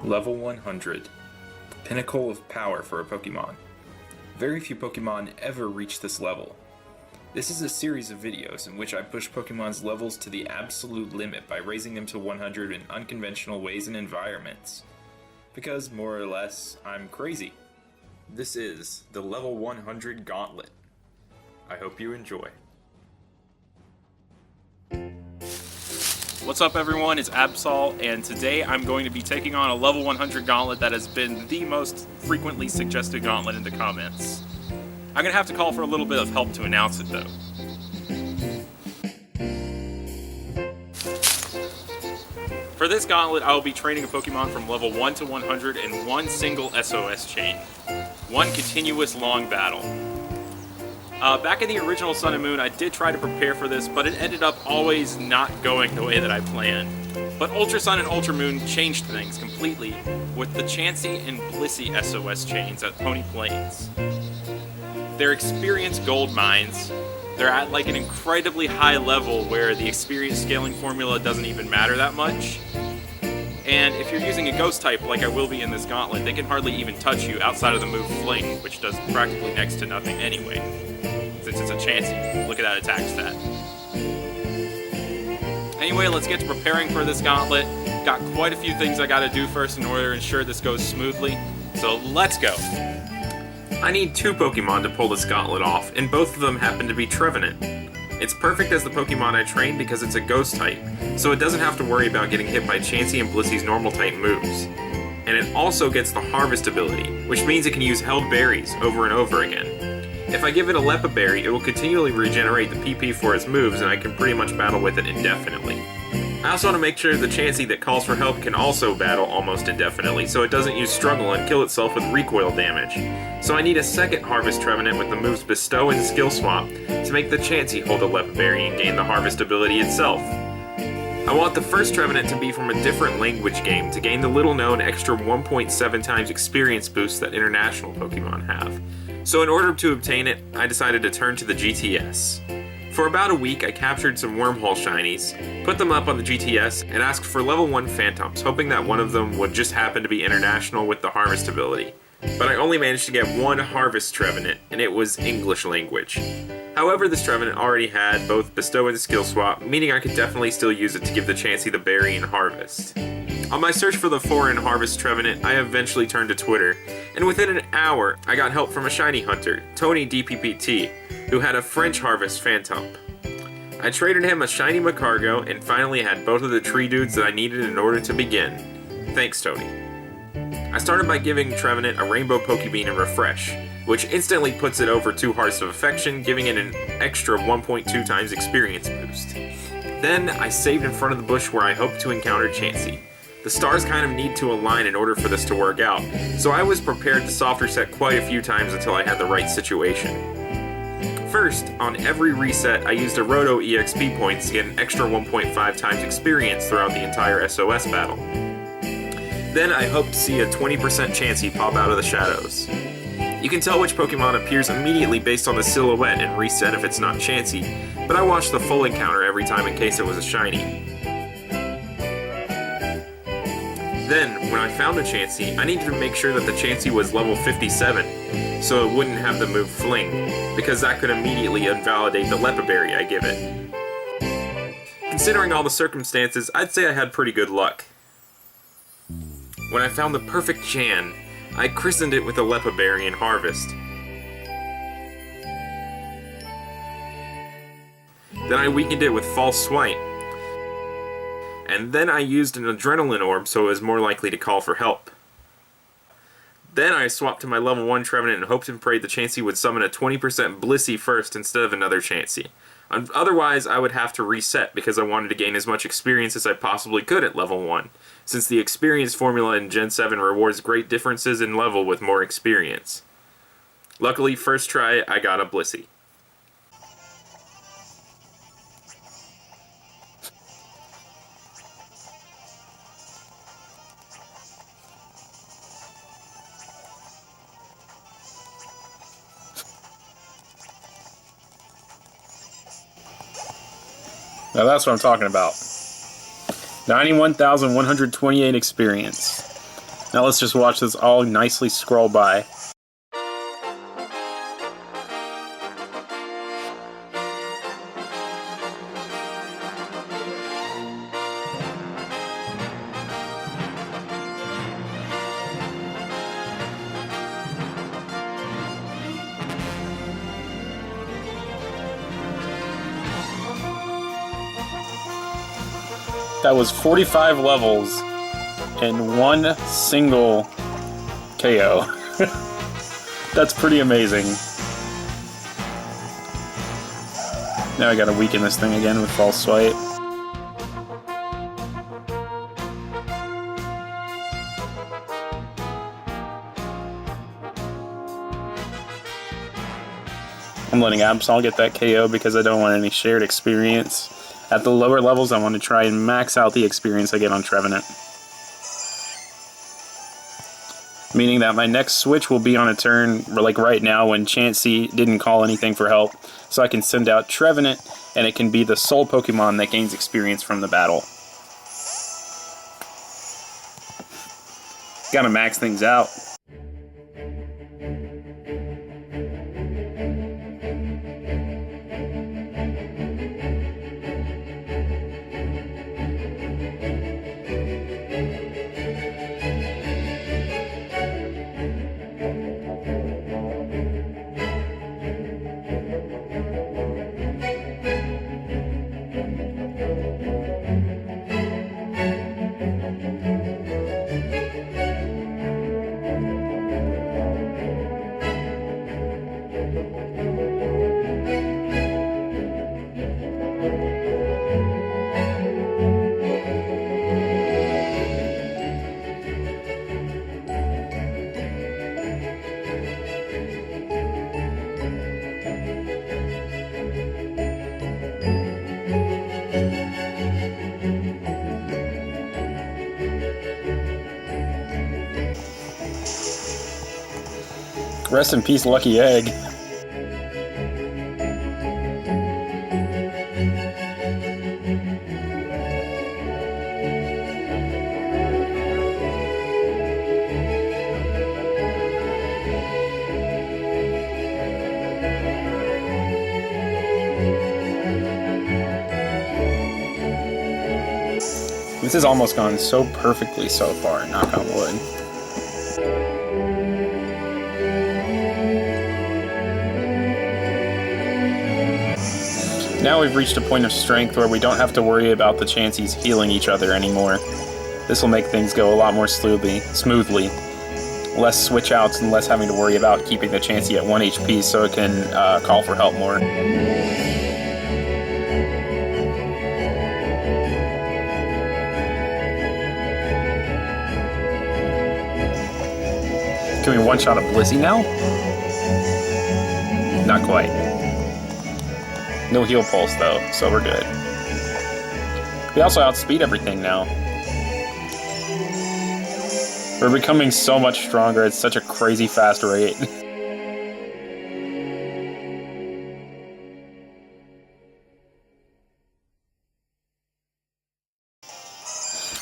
Level 100. The pinnacle of power for a Pokémon. Very few Pokémon ever reach this level. This is a series of videos in which I push Pokémon's levels to the absolute limit by raising them to 100 in unconventional ways and environments. Because, more or less, I'm crazy. This is the Level 100 Gauntlet. I hope you enjoy. What's up everyone, it's Absol, and today I'm going to be taking on a level 100 gauntlet that has been the most frequently suggested gauntlet in the comments. I'm going to have to call for a little bit of help to announce it though. For this gauntlet, I will be training a Pokemon from level 1 to 100 in one single SOS chain. One continuous long battle. Back in the original Sun and Moon, I did try to prepare for this, but it ended up always not going the way that I planned. But Ultra Sun and Ultra Moon changed things completely with the Chansey and Blissey SOS chains at Pony Plains. They're experienced gold mines. They're at like an incredibly high level where the experience scaling formula doesn't even matter that much. And if you're using a ghost type like I will be in this gauntlet, they can hardly even touch you outside of the move Fling, which does practically next to nothing anyway. Since it's a Chansey. Look at that attack stat. Anyway, let's get to preparing for this gauntlet. Got quite a few things I gotta do first in order to ensure this goes smoothly. So let's go! I need two Pokemon to pull this gauntlet off, and both of them happen to be Trevenant. It's perfect as the Pokemon I train because it's a ghost type, so it doesn't have to worry about getting hit by Chansey and Blissey's normal type moves. And it also gets the Harvest ability, which means it can use held berries over and over again. If I give it a Lepa Berry, it will continually regenerate the PP for its moves, and I can pretty much battle with it indefinitely. I also want to make sure the Chansey that calls for help can also battle almost indefinitely, so it doesn't use Struggle and kill itself with recoil damage. So I need a second Harvest Trevenant with the moves Bestow and Skill Swap to make the Chansey hold a Lepa Berry and gain the Harvest ability itself. I want the first Trevenant to be from a different language game to gain the little-known extra 1.7 times experience boost that international Pokemon have. So in order to obtain it, I decided to turn to the GTS. For about a week, I captured some Wormhole Shinies, put them up on the GTS, and asked for level 1 Phantoms, hoping that one of them would just happen to be international with the Harvest ability. But I only managed to get one Harvest Trevenant, and it was English language. However, this Trevenant already had both Bestow and Skill Swap, meaning I could definitely still use it to give the Chansey the Berry and Harvest. On my search for the foreign Harvest Trevenant, I eventually turned to Twitter, and within an hour, I got help from a shiny hunter, TonyDPPT, who had a French Harvest Phantom. I traded him a shiny Macargo, and finally had both of the tree dudes that I needed in order to begin. Thanks, Tony. I started by giving Trevenant a Rainbow Pokebean and Refresh, which instantly puts it over 2 Hearts of Affection, giving it an extra 1.2 times experience boost. Then, I saved in front of the bush where I hoped to encounter Chansey. The stars kind of need to align in order for this to work out, so I was prepared to soft reset quite a few times until I had the right situation. First, on every reset, I used a Roto EXP points to get an extra 1.5 times experience throughout the entire SOS battle. Then I hoped to see a 20% Chansey pop out of the shadows. You can tell which Pokemon appears immediately based on the silhouette and reset if it's not Chansey, but I watched the full encounter every time in case it was a shiny. Then, when I found a Chansey, I needed to make sure that the Chansey was level 57, so it wouldn't have the move Fling, because that could immediately invalidate the Lepa Berry I give it. Considering all the circumstances, I'd say I had pretty good luck. When I found the perfect Chan, I christened it with a Lepa Berry and Harvest. Then I weakened it with False Swipe. And then I used an Adrenaline Orb so it was more likely to call for help. Then I swapped to my level 1 Trevenant and hoped and prayed the Chansey would summon a 20% Blissey first instead of another Chansey. Otherwise, I would have to reset because I wanted to gain as much experience as I possibly could at level 1, since the experience formula in Gen 7 rewards great differences in level with more experience. Luckily, first try, I got a Blissey. Now that's what I'm talking about. 91,128 experience. Now let's just watch this all nicely scroll by. That was 45 levels in one single KO. That's pretty amazing. Now I gotta weaken this thing again with False Swipe. I'm letting Absol get that KO because I don't want any shared experience. At the lower levels, I want to try and max out the experience I get on Trevenant. Meaning that my next switch will be on a turn, like right now, when Chansey didn't call anything for help. So I can send out Trevenant, and it can be the sole Pokemon that gains experience from the battle. Gotta max things out. Rest in peace, Lucky Egg. This has almost gone so perfectly so far, knock on wood. Now we've reached a point of strength where we don't have to worry about the Chanseys healing each other anymore. This will make things go a lot more smoothly. Less switch outs and less having to worry about keeping the Chansey at 1 HP so it can call for help more. Can we one-shot a Blissey now? Not quite. No heal pulse though, so we're good. We also outspeed everything now. We're becoming so much stronger at such a crazy fast rate.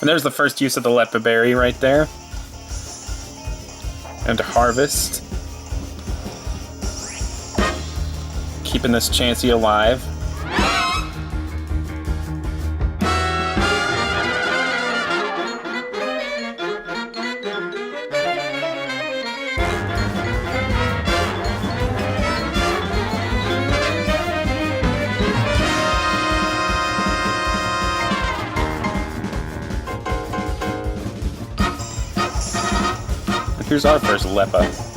And there's the first use of the Lepa Berry right there. And to harvest. Keeping this Chansey alive. Here's our first Lepa.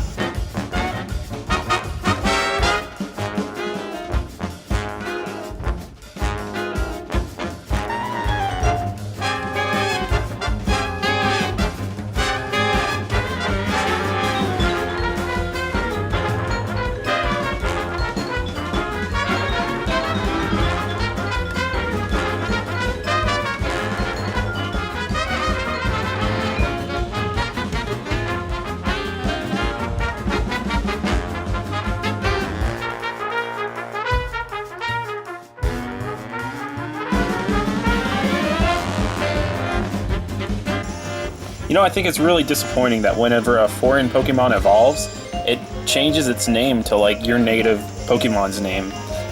You know, I think it's really disappointing that whenever a foreign Pokemon evolves, it changes its name to, like, your native Pokemon's name.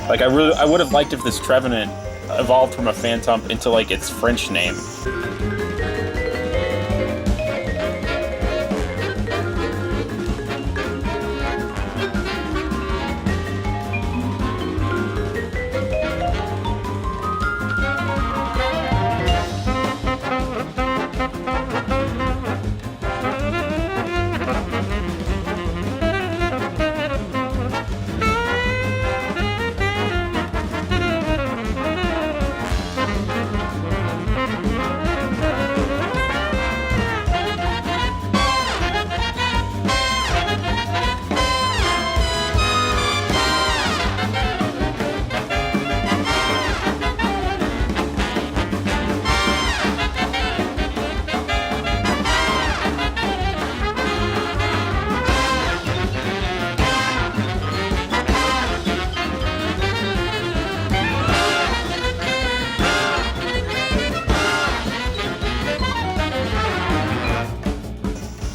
Like, I would have liked if this Trevenant evolved from a Phantump into, like, its French name.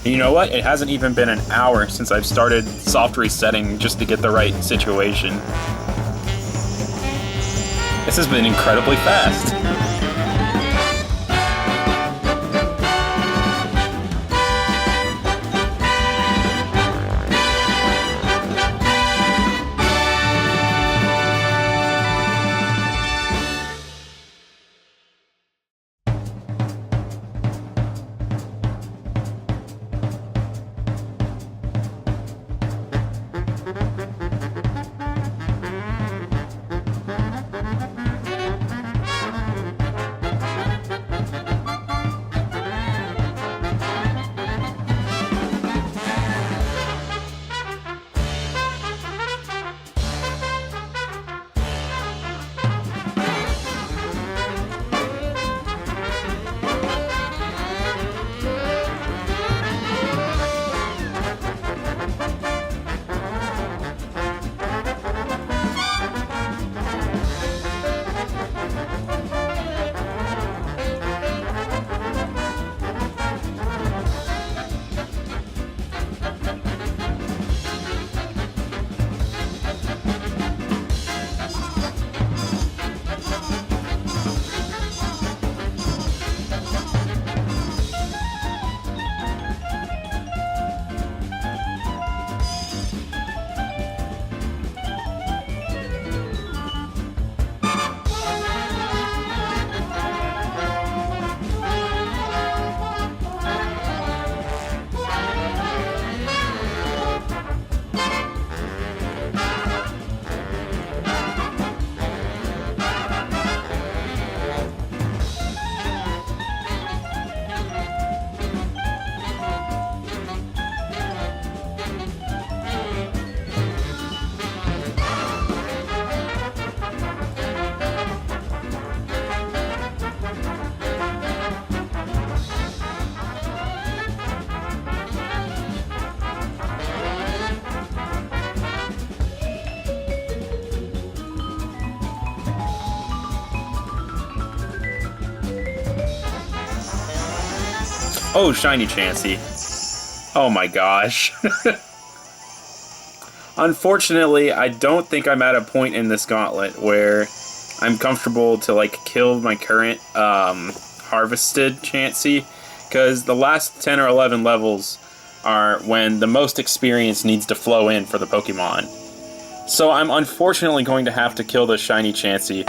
You know what? It hasn't even been an hour since I've started soft resetting just to get the right situation. This has been incredibly fast. Oh, shiny Chansey. Oh my gosh. Unfortunately, I don't think I'm at a point in this gauntlet where I'm comfortable to, like, kill my current harvested Chansey, because the last 10 or 11 levels are when the most experience needs to flow in for the Pokemon. So I'm unfortunately going to have to kill this shiny Chansey.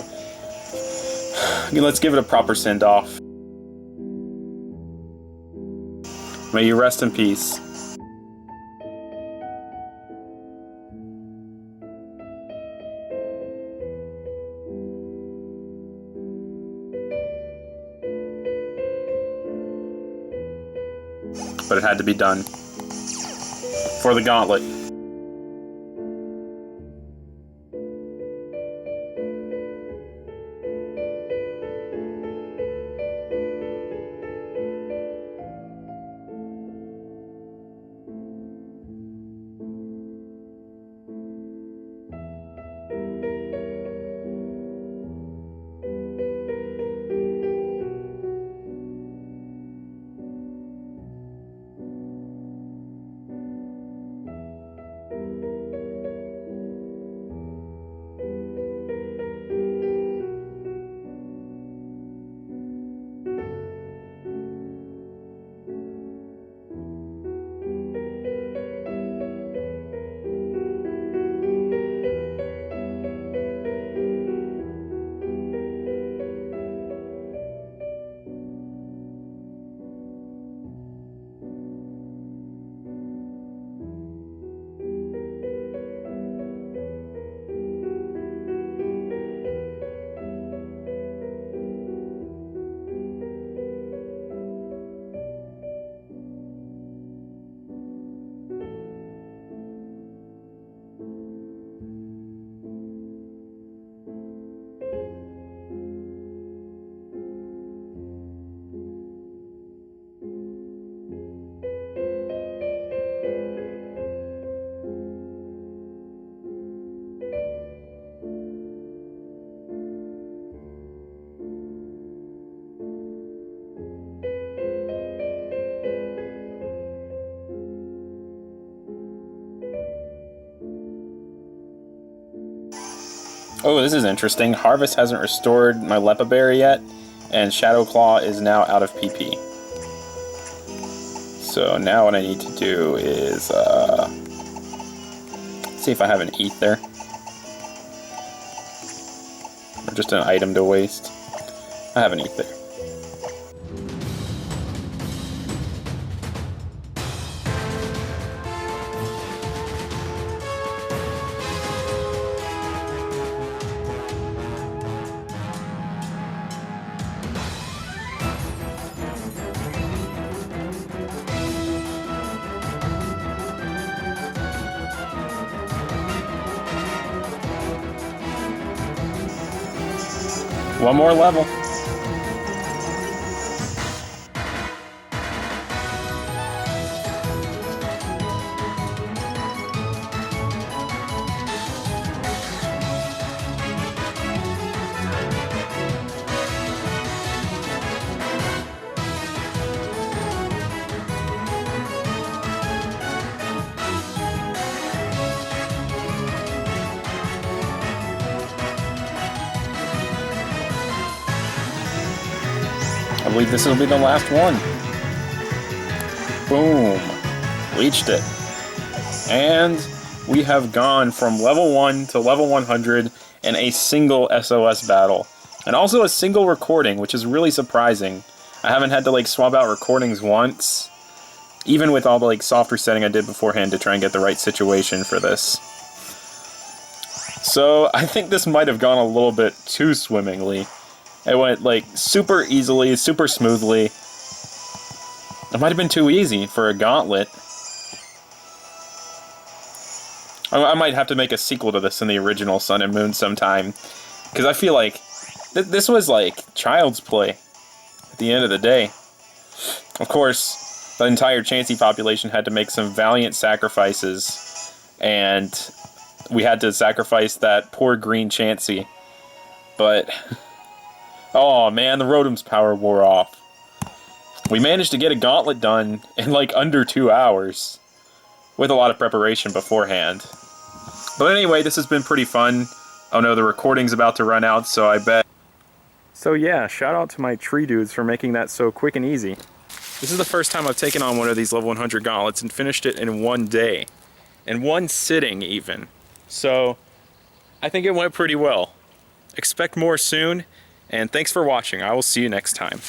I mean, let's give it a proper send-off. May you rest in peace. But it had to be done. For the Gauntlet. Oh, this is interesting. Harvest hasn't restored my Lepa Berry yet, and Shadow Claw is now out of PP. So now what I need to do is see if I have an ETH there. Or just an item to waste. I have an ETH there. One more level. I believe this will be the last one. Boom. Reached it. And we have gone from level 1 to level 100 in a single SOS battle. And also a single recording, which is really surprising. I haven't had to like swap out recordings once, even with all the like soft resetting I did beforehand to try and get the right situation for this. So I think this might have gone a little bit too swimmingly. It went like super easily, super smoothly. It might have been too easy for a gauntlet. I might have to make a sequel to this in the original Sun and Moon sometime, because I feel like this was like child's play at the end of the day. Of course, the entire Chansey population had to make some valiant sacrifices, and we had to sacrifice that poor green Chansey. But oh man, the Rotom's power wore off. We managed to get a gauntlet done in like under 2 hours, with a lot of preparation beforehand. But anyway, this has been pretty fun. Oh no, the recording's about to run out, so I bet. So yeah, shout out to my tree dudes for making that so quick and easy. This is the first time I've taken on one of these level 100 gauntlets and finished it in one day. In one sitting even. So I think it went pretty well. Expect more soon, and thanks for watching. I will see you next time.